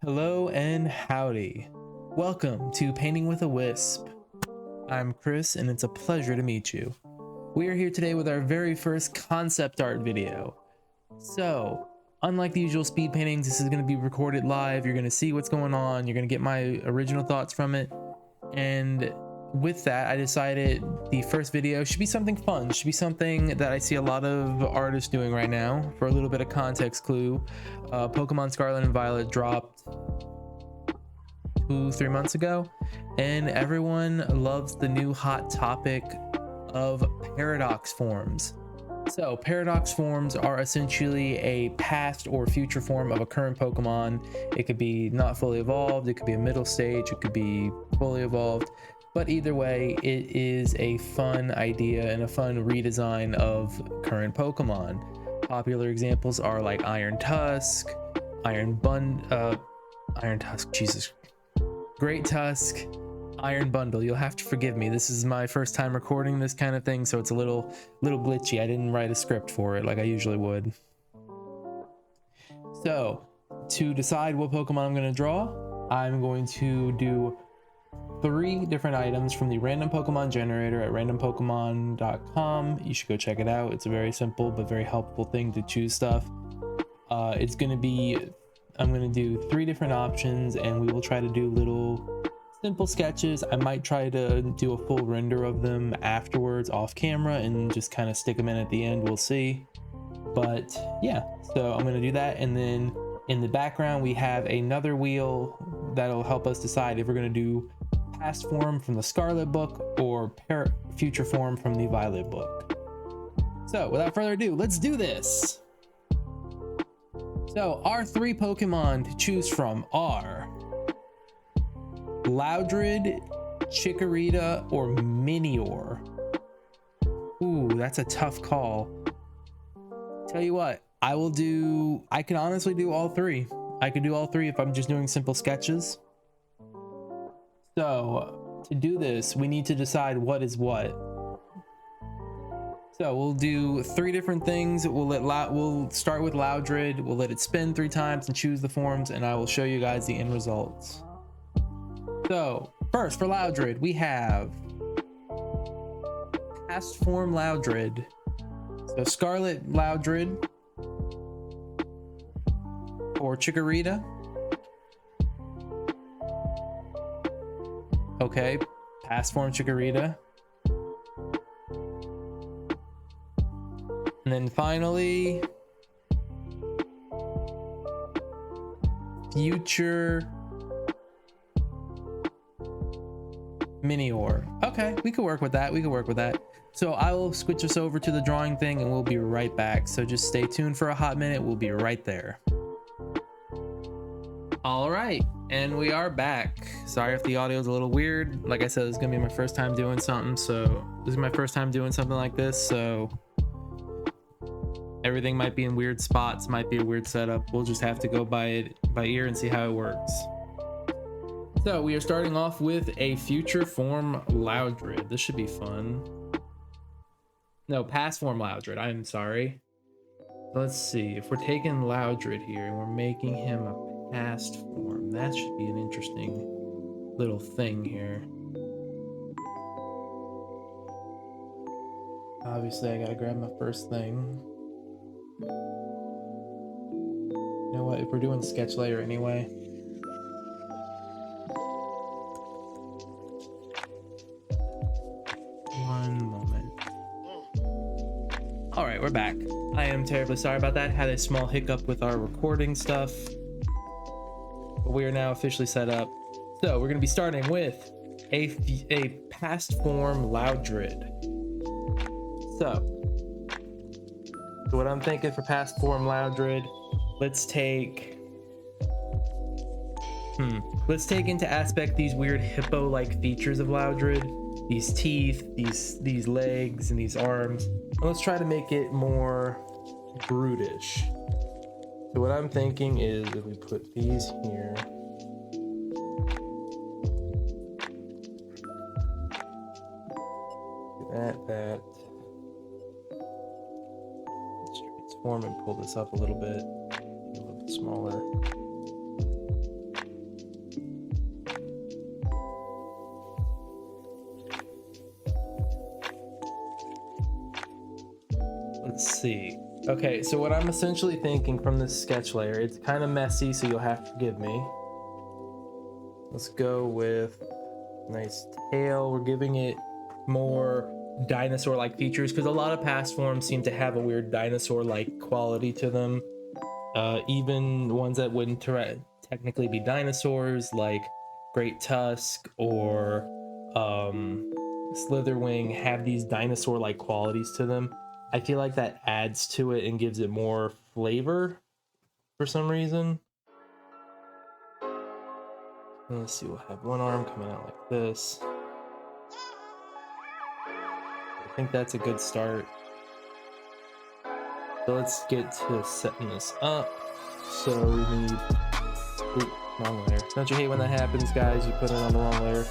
Hello and howdy. Welcome to Painting with a Wisp. I'm Chris and it's a pleasure to meet you. We are here today with our very first concept art video. So, unlike the usual speed paintings, this is going to be recorded live. You're going to see what's going on. You're going to get my original thoughts from it. And with that, I decided the first video should be something fun. Should be something that I see a lot of artists doing right now. For a little bit of context clue, Pokemon Scarlet and Violet dropped 2-3 months ago, and everyone loves the new hot topic of paradox forms. So paradox forms are essentially a past or future form of a current Pokemon. It could be not fully evolved, it could be a middle stage, it could be fully evolved, but either way, it is a fun idea and a fun redesign of current Pokemon. Popular examples are like Iron Tusk, Jesus, Great Tusk, Iron Bundle. You'll have to forgive me. This is my first time recording this kind of thing, so it's a little glitchy. I didn't write a script for it like I usually would. So, to decide what Pokemon I'm going to draw, I'm going to do 3 different items from the random Pokemon generator at randompokemon.com. You should go check it out. It's a very simple but very helpful thing to choose stuff. I'm going to do 3 different options, and we will try to do little simple sketches. I might try to do a full render of them afterwards off camera and just kind of stick them in at the end. We'll see. But yeah, so I'm going to do that, and then in the background we have another wheel that'll help us decide if we're going to do past form from the Scarlet book or future form from the Violet book. So without further ado, let's do this. So our 3 Pokemon to choose from are Loudred, Chikorita, or Minior. Ooh, that's a tough call. Tell you what, I can honestly do all 3. I could do all 3 if I'm just doing simple sketches. So to do this, we need to decide what is what. So we'll do 3 different things. We'll start with Loudred. We'll let it spin 3 times and choose the forms, and I will show you guys the end results. So first for Loudred, we have past form Loudred. So Scarlet Loudred or Chikorita. Okay, past form Chikorita. And then finally, future Minior. Okay, we could work with that. So I will switch us over to the drawing thing and we'll be right back. So just stay tuned for a hot minute. We'll be right there. All right, and we are back. Sorry if the audio is a little weird. Like I said, this is gonna be my first time doing something. So this is my first time doing something like this. So everything might be in weird spots, might be a weird setup. We'll just have to go by ear and see how it works. So we are starting off with a future form Loudred. This should be fun. No, past form Loudred, I'm sorry. Let's see, if we're taking Loudred here and we're making him a past form, that should be an interesting little thing here. Obviously I gotta grab my first thing. You know what, if we're doing sketch layer anyway, one moment. All right, we're back. I am terribly sorry about that. Had a small hiccup with our recording stuff, but we are now officially set up. So we're going to be starting with a past form Loudred. So what I'm thinking for past form Loudred, let's take into aspect these weird hippo-like features of Loudred. These teeth, these legs, and these arms. And let's try to make it more brutish. So what I'm thinking is if we put these here, that. Let's transform and pull this up a little bit smaller. see. Okay, so what I'm essentially thinking from this sketch layer, it's kind of messy, so you'll have to forgive me. Let's go with nice tail. We're giving it more dinosaur-like features because a lot of past forms seem to have a weird dinosaur-like quality to them. Even ones that wouldn't technically be dinosaurs, like Great Tusk or Slitherwing, have these dinosaur-like qualities to them. I feel like that adds to it and gives it more flavor for some reason. Let's see, we'll have one arm coming out like this. I think that's a good start. So let's get to setting this up. So we need, ooh, wrong layer. Don't you hate when that happens, guys? You put it on the wrong layer.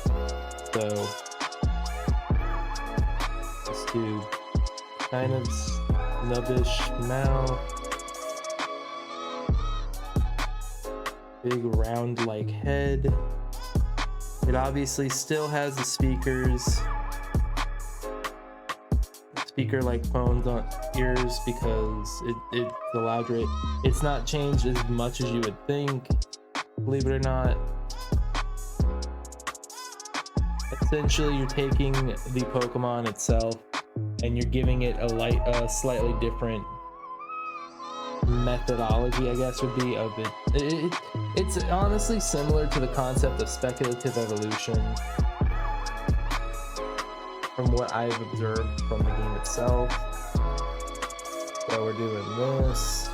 So let's do kind of snubbish mouth. Big round like head. It obviously still has the speakers, speaker like phones on ears, because it's the Loudred. It's not changed as much as you would think, believe it or not. Essentially, you're taking the Pokemon itself and you're giving it a slightly different methodology, I guess would be, of it. It's honestly similar to the concept of speculative evolution from what I've observed from the game itself. So we're doing this.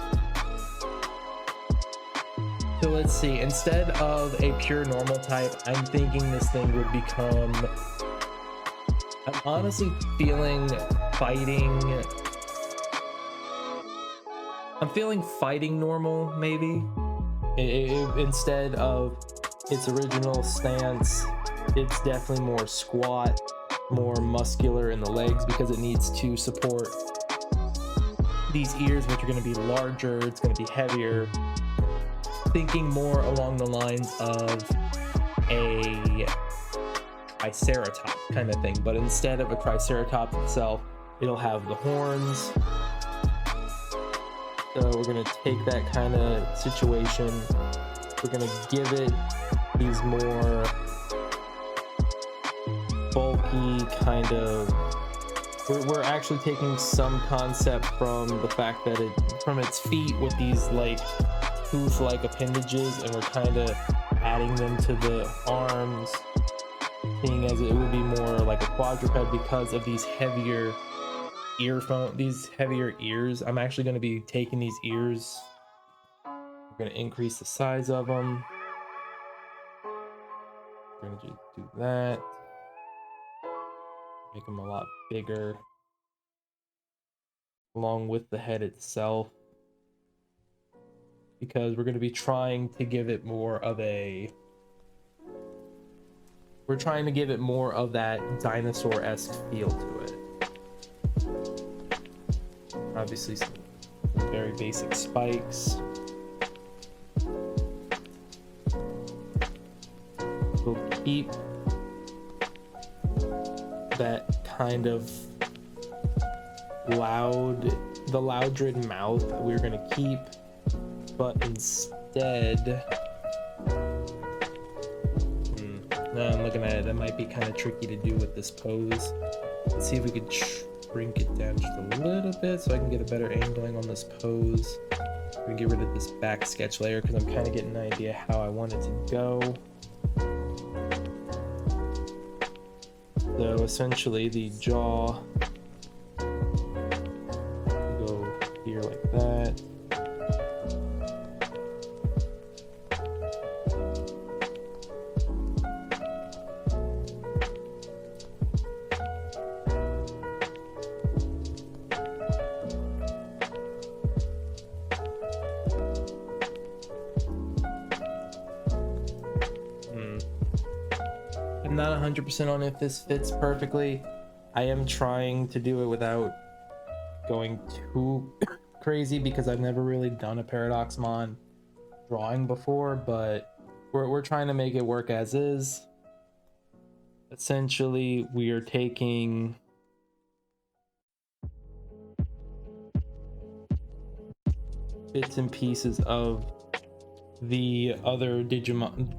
So let's see, instead of a pure normal type, I'm thinking this thing would become, I'm honestly feeling fighting, I'm feeling fighting normal, maybe. Instead of its original stance, it's definitely more squat, more muscular in the legs, because it needs to support these ears, which are going to be larger, it's going to be heavier. Thinking more along the lines of a Triceratops kind of thing, but instead of a Triceratops itself, it'll have the horns. So we're going to take that kind of situation, we're going to give it these more bulky kind of, we're actually taking some concept from the fact that from its feet with these like tooth-like appendages, and we're kind of adding them to the arms, seeing as it would be more like a quadruped because of these heavier these heavier ears. I'm actually going to be taking these ears, we're going to increase the size of them. We're going to just do that, make them a lot bigger, along with the head itself, because we're going to be trying to give it more of a, we're trying to give it more of that dinosaur-esque feel to it. Obviously some very basic spikes. We'll keep that kind of the Loudred mouth we're gonna keep, but instead, now I'm looking at it, that might be kind of tricky to do with this pose. Let's see if we could shrink it down just a little bit so I can get a better angling on this pose. I'm gonna get rid of this back sketch layer because I'm kind of getting an idea how I want it to go. So essentially the jaw go here like that. I'm not 100% on if this fits perfectly. I am trying to do it without going too crazy because I've never really done a Paradoxmon drawing before, but we're trying to make it work as is. Essentially, we are taking bits and pieces of the other Digimon,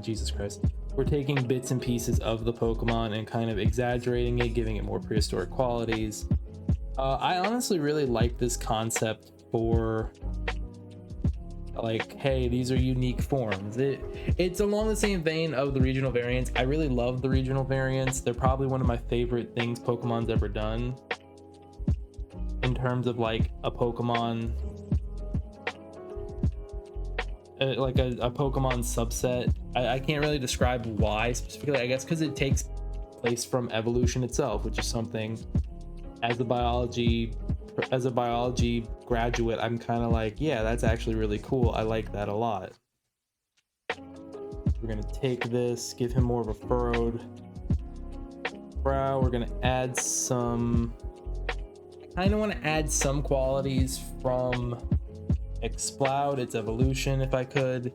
Jesus Christ. We're taking bits and pieces of the Pokemon and kind of exaggerating it, giving it more prehistoric qualities. I honestly really like this concept for, like, hey, these are unique forms. It's along the same vein of the regional variants. I really love the regional variants. They're probably one of my favorite things Pokemon's ever done in terms of like a Pokemon, like a Pokemon subset. I can't really describe why specifically, I guess because it takes place from evolution itself, which is something as a biology graduate, I'm kind of like, yeah, that's actually really cool. I like that a lot. We're gonna take this, give him more of a furrowed brow. We're gonna add some, I kind of want to add some qualities from Exploud, its evolution, if I could,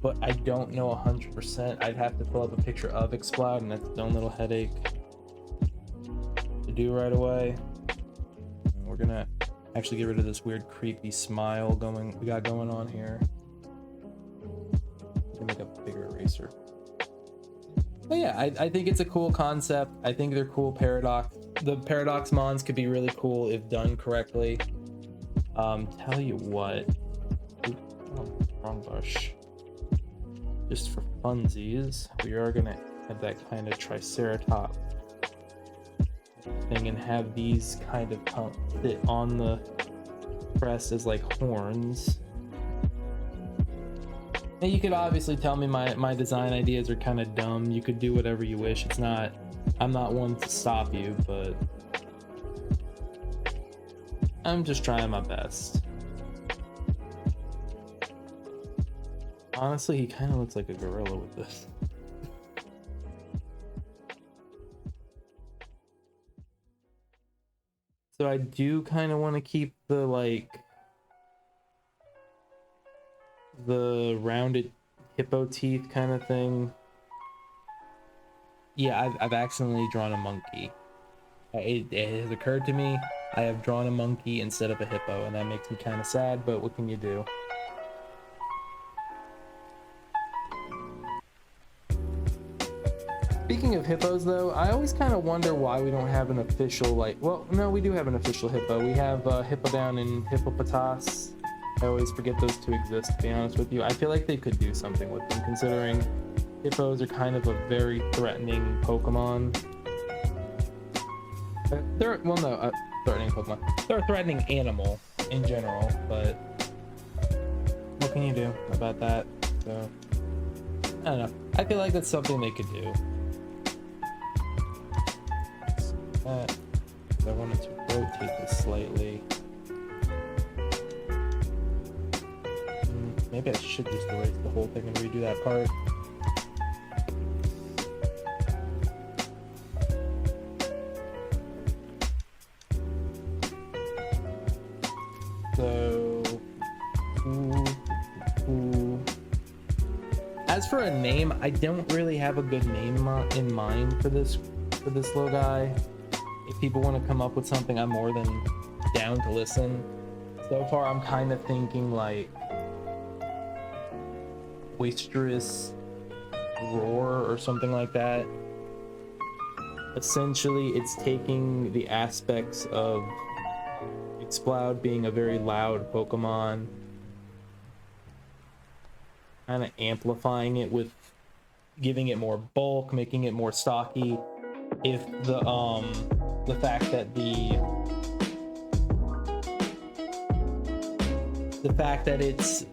but I don't know 100%. I'd have to pull up a picture of Exploud, and that's its own little headache to do right away. We're gonna actually get rid of this weird creepy smile we got going on here. Make a bigger eraser. But yeah, I think it's a cool concept. I think they're cool. The Paradox Mons could be really cool if done correctly. Tell you what, wrong brush. Just for funsies, we are gonna have that kind of Triceratops thing and have these kind of sit on the crest as like horns. And you could obviously tell me my design ideas are kind of dumb. You could do whatever you wish. I'm not one to stop you, but I'm just trying my best. Honestly, he kind of looks like a gorilla with this. So I do kind of want to keep the rounded hippo teeth kind of thing. Yeah, I've accidentally drawn a monkey. It has occurred to me I have drawn a monkey instead of a hippo, and that makes me kind of sad, but what can you do? Speaking of hippos, though, I always kind of wonder why we don't have an official, well, no, we do have an official hippo. We have Hippowdon and Hippopotas. I always forget those two exist, to be honest with you. I feel like they could do something with them, considering hippos are kind of a very threatening Pokemon. Threatening Pokemon. They're a threatening animal in general, but what can you do about that? So, I don't know. I feel like that's something they could do. I wanted to rotate this slightly. Maybe I should just erase the whole thing and redo that part. So, as for a name, I don't really have a good name in mind for this little guy. If people want to come up with something, I'm more than down to listen. So far, I'm kind of thinking like boisterous roar or something like that. Essentially, it's taking the aspects of Exploud being a very loud Pokemon, kind of amplifying it with giving it more bulk, making it more stocky. If the fact that it's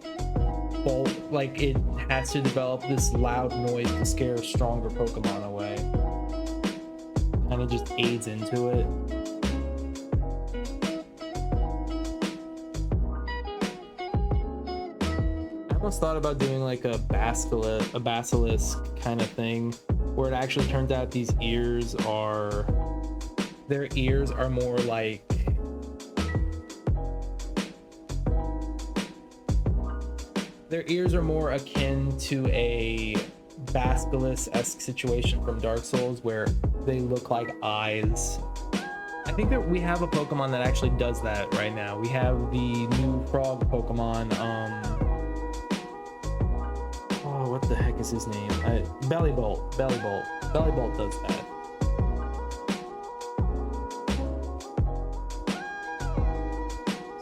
bulk, like it has to develop this loud noise to scare stronger Pokemon away, kind of just aids into it. I almost thought about doing like a basilisk kind of thing, where it actually turns out their ears are more like, their ears are more akin to a basilisk-esque situation from Dark Souls, where they look like eyes. I think that we have a Pokemon that actually does that right now. We have the new frog Pokemon. Oh, what the heck is his name? Bellybolt. Bellybolt does that.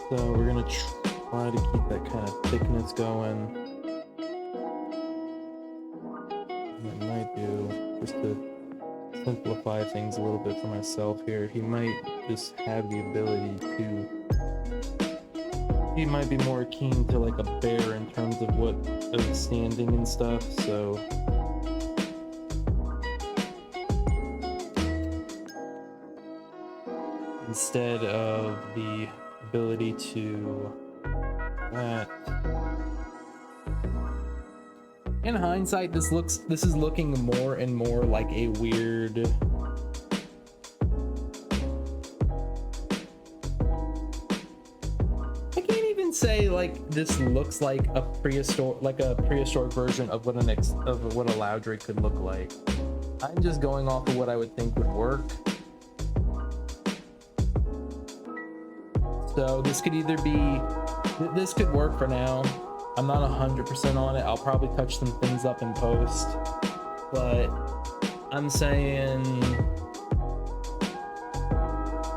So we're gonna try to keep that kind of thickness going. What I might do, just to simplify things a little bit for myself here, he might just have the ability to, he might be more keen to like a bear in terms of what of standing and stuff, so instead of the ability to that. In hindsight, this is looking more and more like a weird, I can't even say like this looks like a prehistoric version of what a Loudred could look like. I'm just going off of what I would think would work. So this could either be, this could work for now. I'm not 100% on it. I'll probably touch some things up in post, but I'm saying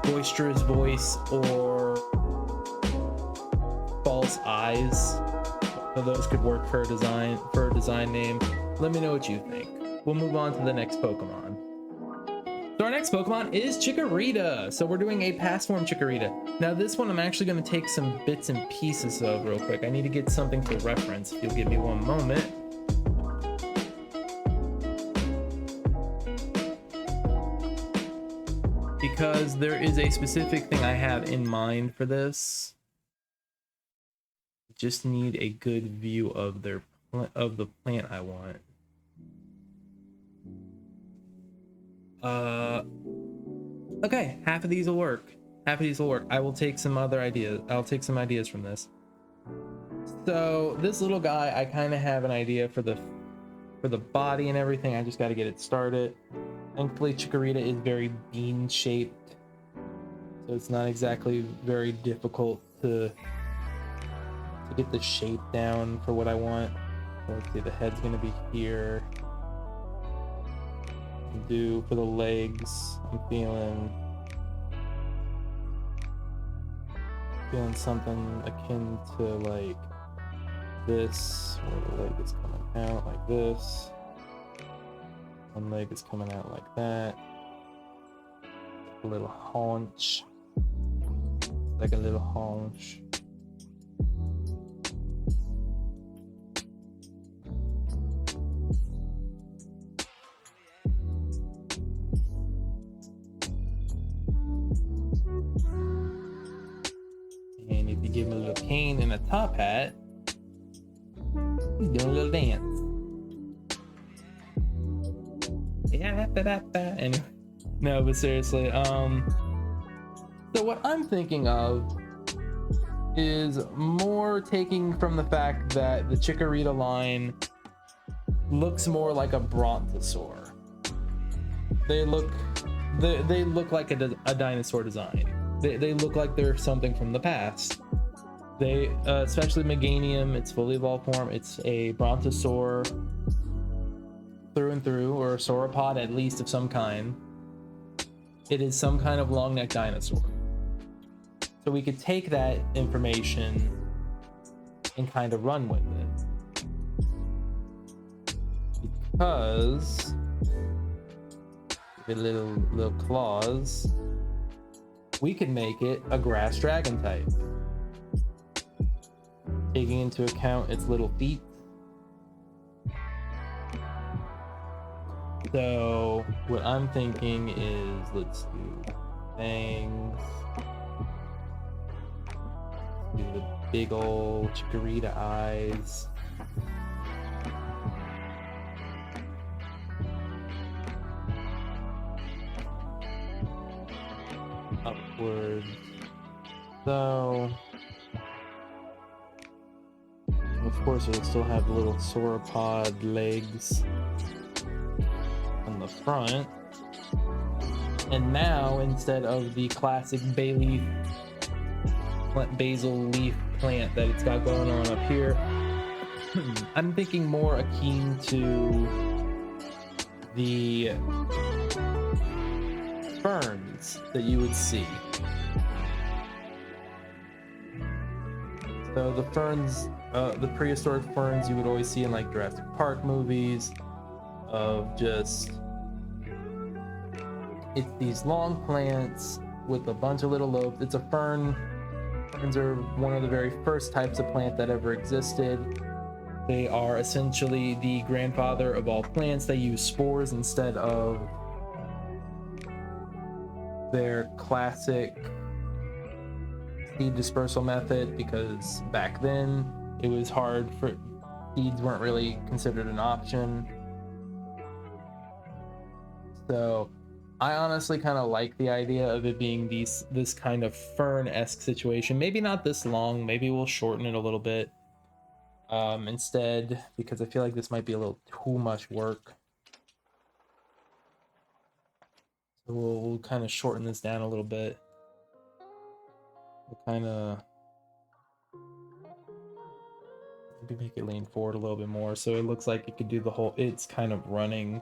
boisterous voice or false eyes. So those could work for a design name. Let me know what you think. We'll move on to the next Pokemon. So our next Pokemon is Chikorita. So we're doing a past form Chikorita. Now this one I'm actually going to take some bits and pieces of real quick. I need to get something to reference. If you'll give me one moment. Because there is a specific thing I have in mind for this. Just need a good view of the plant I want. Okay, half of these will work. I will take some other ideas. I'll take some ideas from this. So this little guy, I kind of have an idea for the body and everything. I just got to get it started. Thankfully, Chikorita is very bean shaped, so it's not exactly very difficult to get the shape down for what I want. Let's see, the head's gonna be here. Do for the legs, I'm feeling something akin to like this, where the leg is coming out like this, one leg is coming out like that, a little haunch, like a little haunch. Give him a little cane and a top hat. He's doing a little dance. Yeah, anyway, no, but seriously, so what I'm thinking of is more taking from the fact that the Chikorita line looks more like a Brontosaur. They look like a dinosaur design. They look like they're something from the past. They, especially Meganium, its fully evolved form, it's a Brontosaur through and through, or a sauropod at least of some kind. It is some kind of long neck dinosaur. So we could take that information and kind of run with it. Because with little claws, we could make it a grass dragon type. Taking into account its little feet. So what I'm thinking is, let's do fangs. Do the big old Chikorita eyes. Upwards. So of course, it'll still have little sauropod legs on the front. And now, instead of the classic basil leaf plant that it's got going on up here, I'm thinking more akin to the ferns that you would see. So the ferns, the prehistoric ferns you would always see in like Jurassic Park movies, of just, it's these long plants with a bunch of little lobes. It's a fern. Ferns are one of the very first types of plant that ever existed. They are essentially the grandfather of all plants. They use spores instead of their classic seed dispersal method, because back then it was hard for seeds weren't really considered an option. So I honestly kind of like the idea of it being this kind of fern-esque situation. Maybe not this long, maybe we'll shorten it a little bit instead, because I feel like this might be a little too much work. So we'll kind of shorten this down a little bit. We'll kind of maybe make it lean forward a little bit more so it looks like it could do the whole, it's kind of running.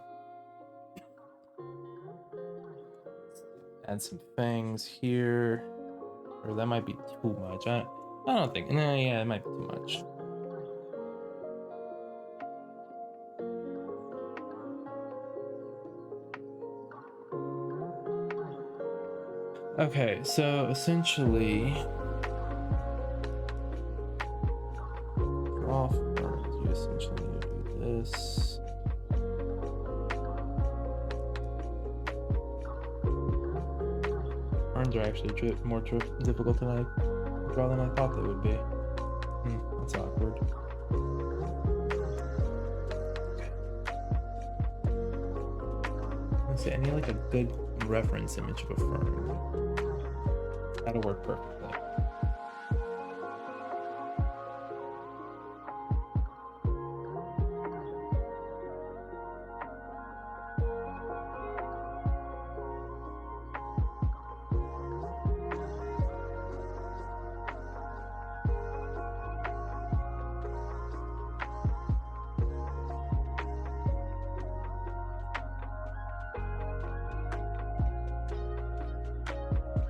Add some things here, or that might be too much. I don't think, no, yeah, it might be too much. Okay, so essentially, draw ferns, you essentially need to do this. Ferns are actually more difficult to draw than I thought they would be. That's awkward. Okay. Let's see, I need like a good reference image of a fern. That'll work perfectly.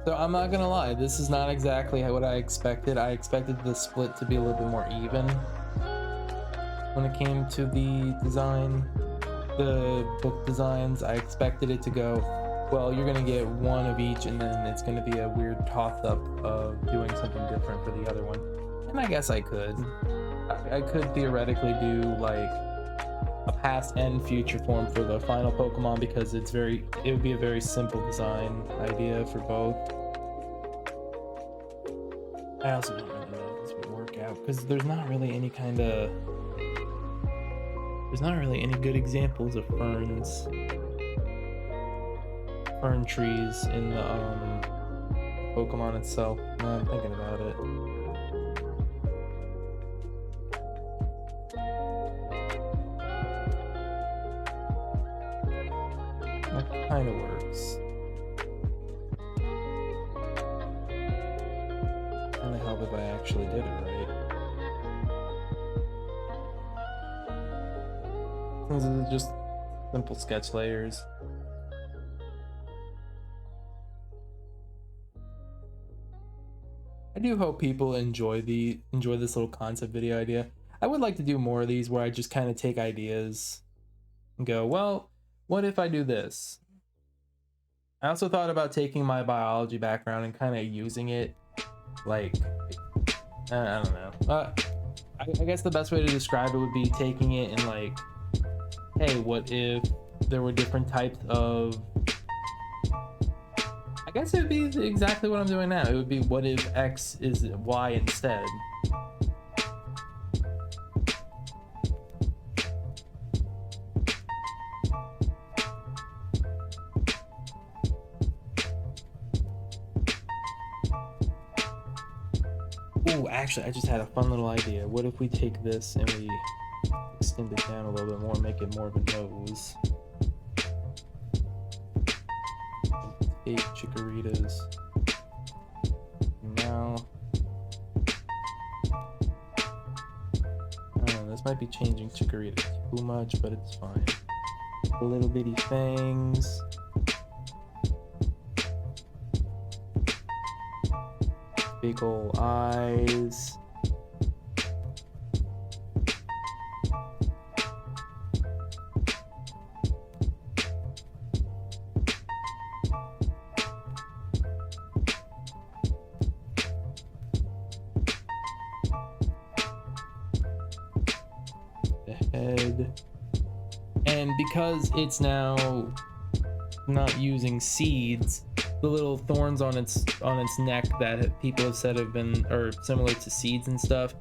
So I'm not gonna lie, this is not exactly what I expected. I expected the split to be a little bit more even when it came to the design, the book designs. I expected it to go, well, you're gonna get one of each and then it's gonna be a weird toss up of doing something different for the other one. And I guess I could. I could theoretically do like a past and future form for the final Pokemon, because it would be a very simple design idea for both. I also don't really know if this would work out, because there's not really any good examples of fern trees in the Pokemon itself. Now I'm thinking about it. That kind of works. Kind of help if I actually did it right. These are just simple sketch layers. I do hope people enjoy this little concept video idea. I would like to do more of these where I just kind of take ideas and go, well, what if I do this? I also thought about taking my biology background and kind of using it, like, I don't know. I guess the best way to describe it would be taking it and like, hey, what if there were different types of, I guess it would be exactly what I'm doing now. It would be, what if X is Y instead? Ooh, actually, I just had a fun little idea. What if we take this and we extend it down a little bit more, make it more of a nose? 8 Chikorritas. Now, I don't know, this might be changing Chikorita too much, but it's fine. Little bitty fangs. Big ol' eyes. The head. And because it's now not using seeds, the little thorns on its neck that people have said have been or similar to seeds and stuff,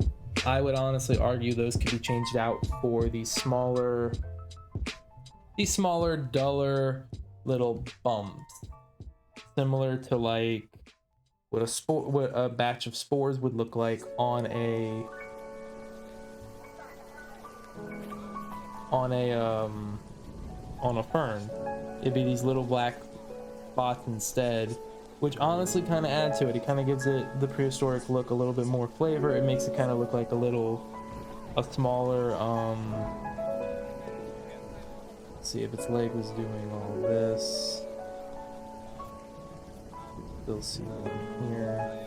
I would honestly argue those could be changed out for these smaller, duller little bumps, similar to like what a batch of spores would look like on a fern. It'd be these little black spots instead, which honestly kind of add to it. It kind of gives it the prehistoric look a little bit more flavor. It makes it kind of look like a smaller let's see if its leg was doing all this. Still see them here.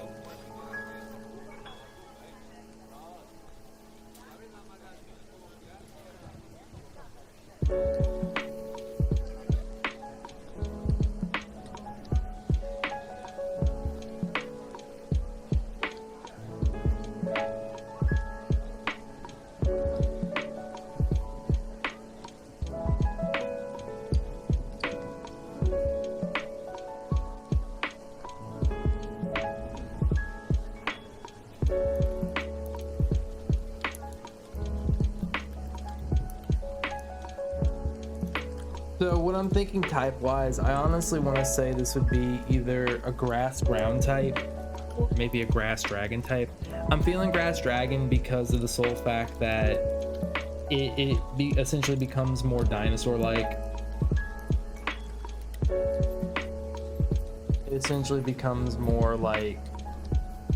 So what I'm thinking type-wise, I honestly want to say this would be either a grass ground type or maybe a grass dragon type. I'm feeling grass dragon because of the sole fact that it essentially becomes more dinosaur-like. It essentially becomes more like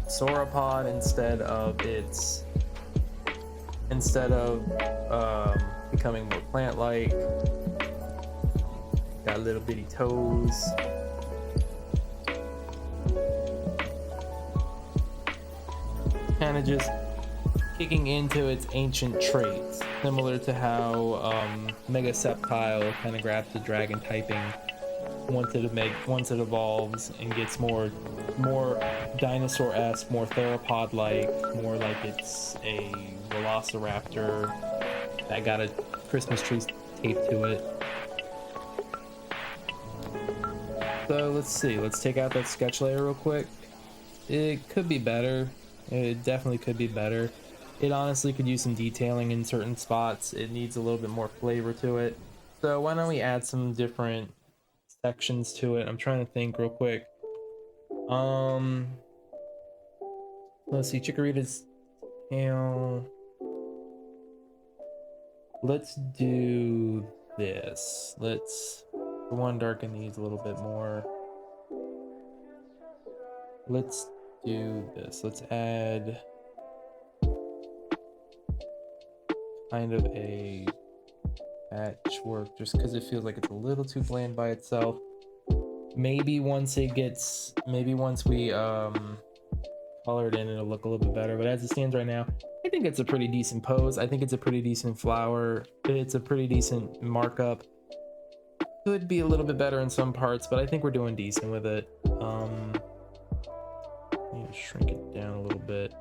sauropod instead of becoming more plant-like. Got little bitty toes. Kind of just kicking into its ancient traits, similar to how Megaceptile kind of grabs the dragon typing once it evolves and gets more dinosaur-esque, more theropod-like, more like it's a velociraptor that got a Christmas tree taped to it. So let's see, let's take out that sketch layer real quick. It could be better. It definitely could be better. It honestly could use some detailing in certain spots. It needs a little bit more flavor to it. So why don't we add some different sections to it? I'm trying to think real quick. Let's see, Chikorita's tail. Let's do this. The one darken these a little bit more. Let's do this. Let's add kind of a patchwork just because it feels like it's a little too bland by itself. Maybe once we color it in, it'll look a little bit better, but as it stands right now, I think it's a pretty decent pose. I think it's a pretty decent flower. It's a pretty decent markup. Could be a little bit better in some parts, but I think we're doing decent with it. Shrink it down a little bit.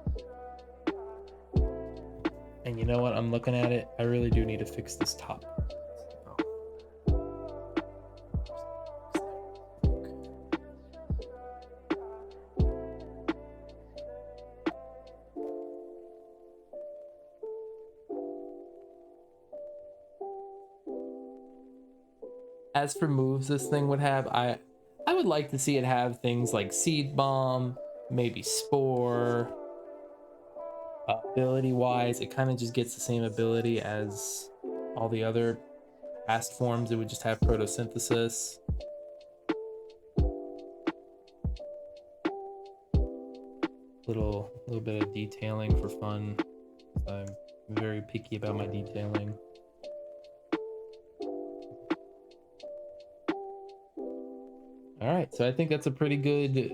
And you know what? I'm looking at it. I really do need to fix this top. As for moves this thing would have, I would like to see it have things like Seed Bomb, maybe Spore. Ability wise, it kind of just gets the same ability as all the other past forms. It would just have photosynthesis. little bit of detailing for fun. I'm very picky about my detailing. All right, so I think that's a pretty good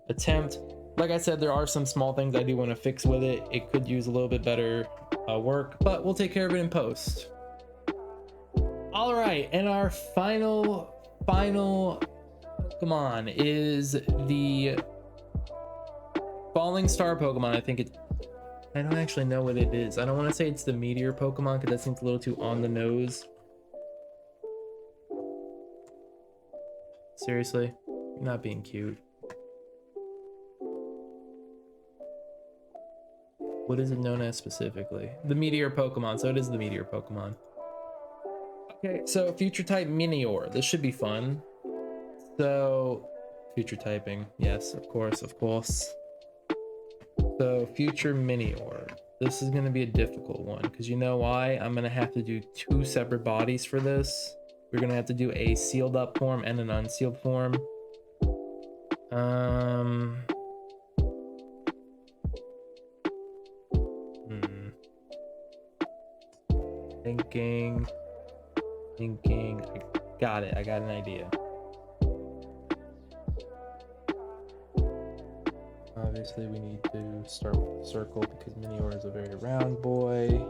attempt. Like I said, there are some small things I do want to fix with it. It could use a little bit better work, but we'll take care of it in post. All right, and our final Pokemon is the Falling Star Pokemon. I don't actually know what it is. I don't want to say it's the Meteor Pokemon because that seems a little too on the nose. Seriously, you're not being cute. What is it known as specifically? The Meteor Pokemon, so it is the Meteor Pokemon. Okay, so future type Minior. This should be fun. So, future typing. Yes, of course. So, future Minior. This is going to be a difficult one because you know why? I'm going to have to do 2 separate bodies for this. We're going to have to do a sealed up form and an unsealed form. Thinking. I got it. I got an idea. Obviously, we need to start with the circle because Minior is a very round boy.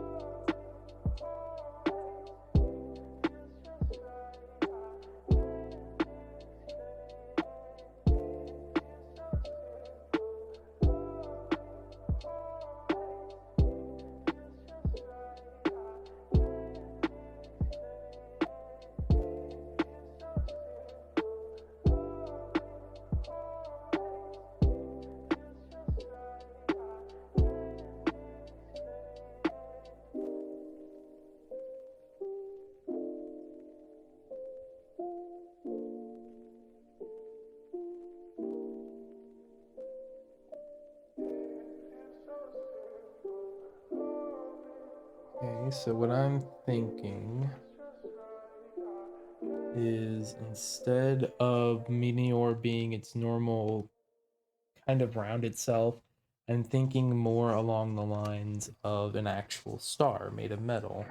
Okay, so what I'm thinking is instead of Meteor being its normal kind of rounded self, I'm thinking more along the lines of an actual star made of metal.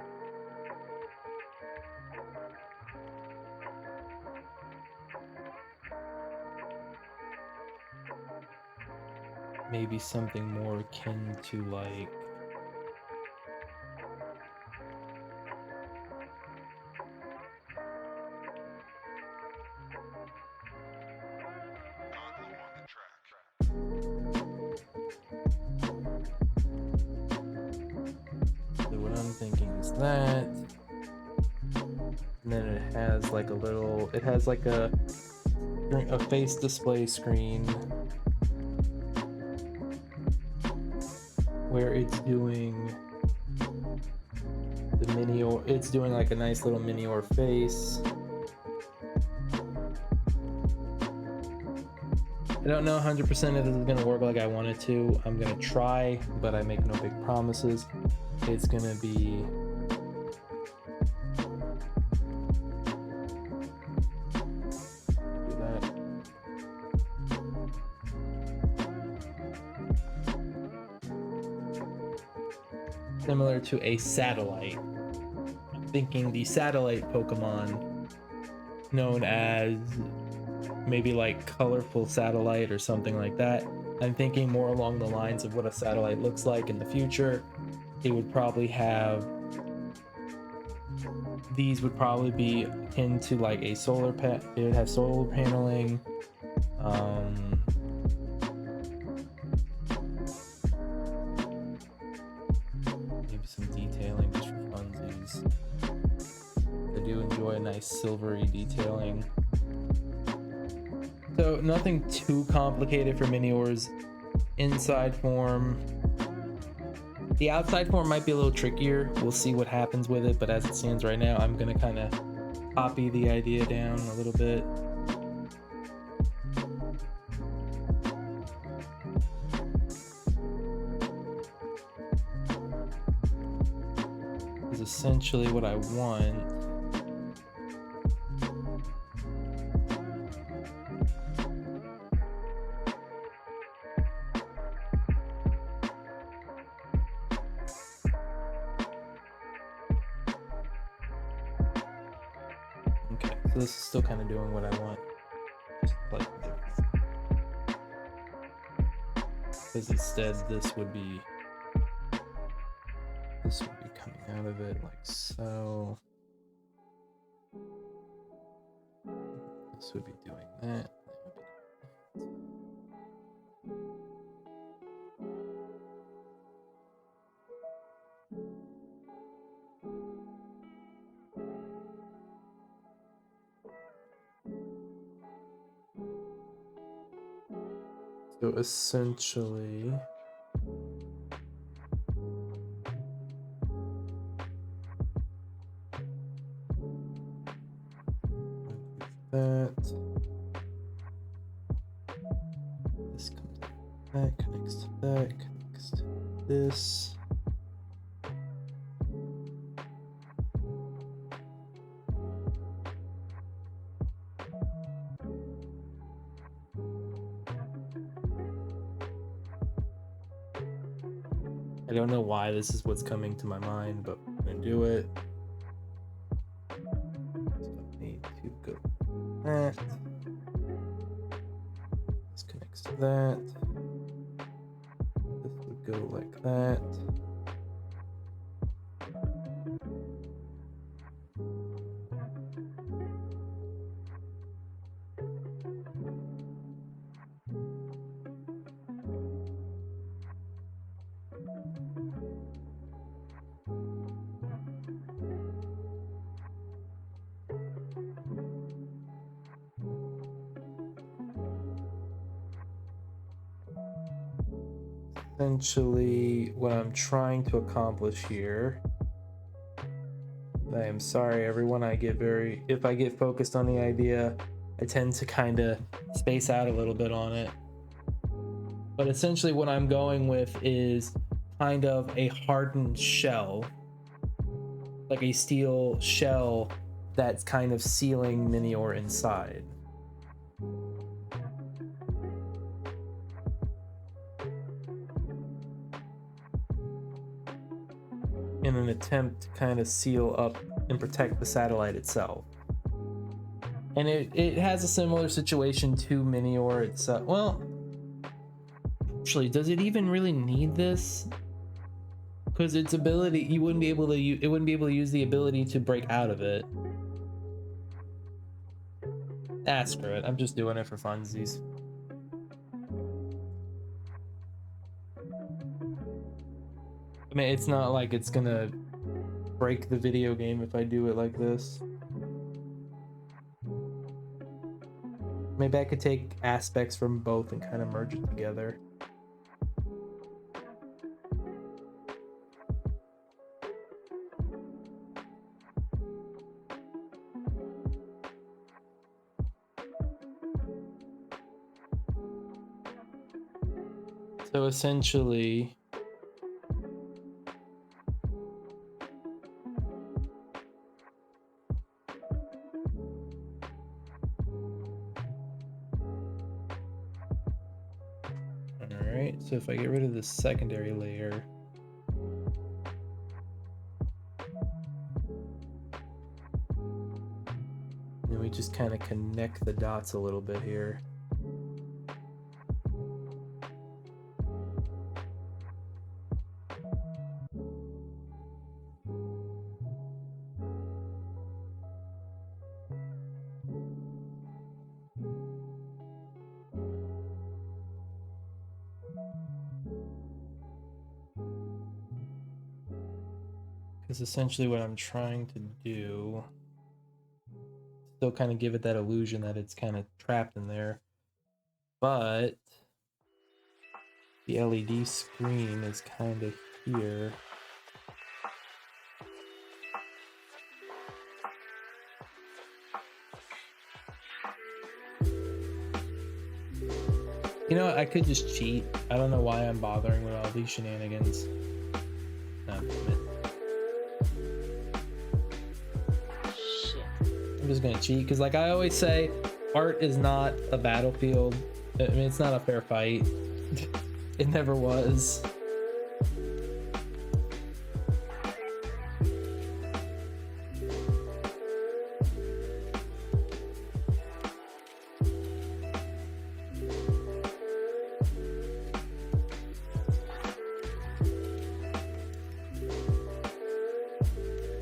Maybe something more akin to like that, and then it has like a face display screen where it's doing the Minior, it's doing like a nice little Minior face. I don't know 100% if this is gonna work like I want it to. I'm gonna try, but I make no big promises. It's gonna be similar to a satellite. I'm thinking the satellite Pokemon known as maybe like colorful satellite or something like that. I'm thinking more along the lines of what a satellite looks like in the future. It would probably have, these would probably be akin to like a solar it would have solar paneling, maybe some detailing just for funsies. I do enjoy a nice silvery detailing. So nothing too complicated for Minior's inside form. The outside form might be a little trickier. We'll see what happens with it, but as it stands right now, I'm gonna kind of copy the idea down a little bit. Is essentially what I want. So this is still kind of doing what I want. Like, because instead this would be coming out of it like so. This would be doing that. So essentially, that this comes to that, connects to that, connects to this. I don't know why this is what's coming to my mind, but I'm gonna do it. So I need to go that. This connects to that. This would go like that. Essentially, what I'm trying to accomplish here. I am sorry, everyone. If I get focused on the idea, I tend to kind of space out a little bit on it. But essentially, what I'm going with is kind of a hardened shell, like a steel shell that's kind of sealing Minior inside. In an attempt to kind of seal up and protect the satellite itself. And it has a similar situation to Minior itself. Well, actually, does it even really need this? Because its ability, it wouldn't be able to use the ability to break out of it. Ah, screw it. I'm just doing it for funsies. I mean, it's not like it's gonna break the video game if I do it like this. Maybe I could take aspects from both and kind of merge it together. So essentially, so if I get rid of the secondary layer, then we just kind of connect the dots a little bit here. Because essentially what I'm trying to do, still kind of give it that illusion that it's kind of trapped in there, but the LED screen is kind of here. You know what? I could just cheat. I don't know why I'm bothering with all these shenanigans. I'm just gonna cheat because, like I always say, art is not a battlefield. I mean, it's not a fair fight. It never was.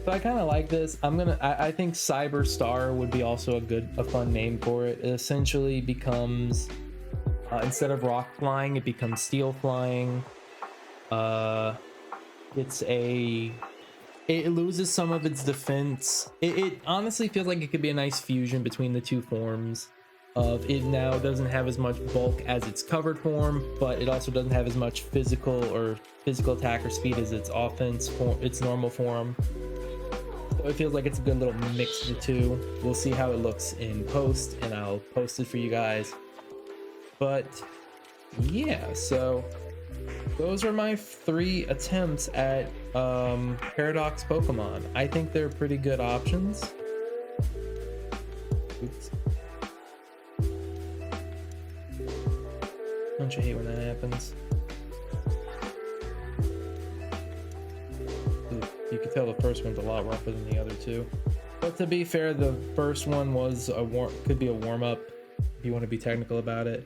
So I kind of like this. I think Cyber Star would be also a fun name for it. It essentially becomes, instead of rock flying, it becomes steel flying. It loses some of its defense. It honestly feels like it could be a nice fusion between the two forms. Of it now doesn't have as much bulk as its covered form, but it also doesn't have as much physical attack or speed as its offense form, its normal form. So it feels like it's a good little mix of the two. We'll see how it looks in post, and I'll post it for you guys. But yeah, so those are my 3 attempts at Paradox Pokemon. I think they're pretty good options. Oops. Don't you hate when that happens? Ooh, you can tell the first one's a lot rougher than the other two. But to be fair, the first one was could be a warm-up if you want to be technical about it.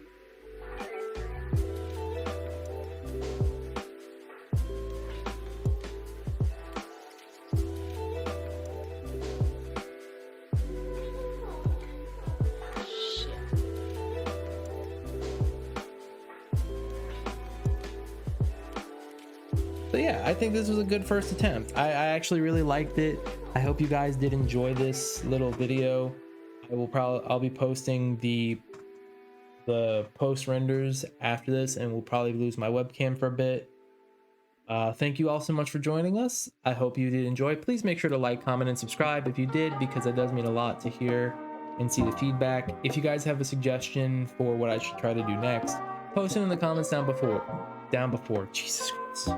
So yeah, I think this was a good first attempt. I actually really liked it. I hope you guys did enjoy this little video. I'll be posting the post renders after this, and we'll probably lose my webcam for a bit. Thank you all so much for joining us. I hope you did enjoy. Please make sure to like, comment, and subscribe if you did, because it does mean a lot to hear and see the feedback. If you guys have a suggestion for what I should try to do next, post it in the comments down before. Jesus Christ.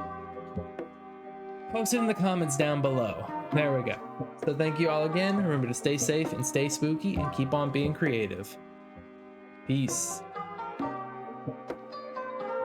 Post it in the comments down below. There we go. So thank you all again. Remember to stay safe and stay spooky and keep on being creative. Peace.